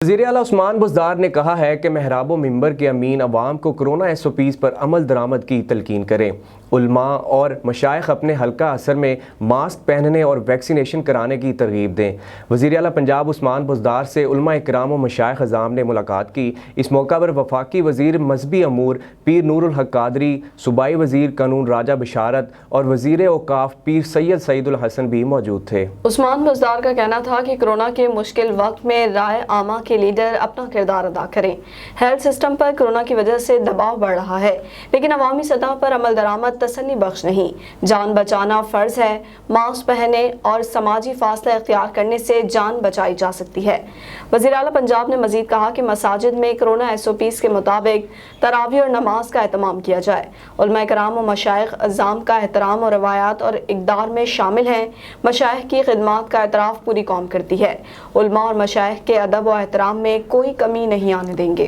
وزیر اعلیٰ عثمان بزدار نے کہا ہے کہ محراب و منبر کے امین عوام کو کورونا SOPs پر عمل درآمد کی تلقین کریں۔ علماء اور مشائخ اپنے حلقہ اثر میں ماسک پہننے اور ویکسینیشن کرانے کی ترغیب دیں۔ وزیر اعلیٰ پنجاب عثمان بزدار سے علماء اکرام و مشائخ اعظام نے ملاقات کی۔ اس موقع پر وفاقی وزیر مذہبی امور پیر نور الحق قادری، صوبائی وزیر قانون راجہ بشارت اور وزیر اوقاف پیر سید سعید الحسن بھی موجود تھے۔ عثمان بزدار کا کہنا تھا کہ کورونا کے مشکل وقت میں رائے عامہ کے لیڈر اپنا کردار ادا کریں۔ ہیلتھ سسٹم پر کورونا کی وجہ سے دباؤ بڑھ رہا ہے، لیکن عوامی سطح پر عمل درآمد تسلی بخش نہیں۔ جان بچانا فرض ہے۔ ماسک پہننے اور سماجی فاصلہ اختیار کرنے سے جان بچائی جا سکتی ہے۔ وزیر اعلیٰ پنجاب نے مزید کہا کہ مساجد میں کورونا SOPs کے مطابق تراویح اور نماز کا اہتمام کیا جائے۔ علماء کرام و مشائخ اعظام کا احترام اور روایات اور اقدار میں شامل ہیں۔ مشائخ کی خدمات کا اعتراف پوری قوم کرتی ہے۔ علماء اور مشائخ کے ادب و احترام میں کوئی کمی نہیں آنے دیں گے۔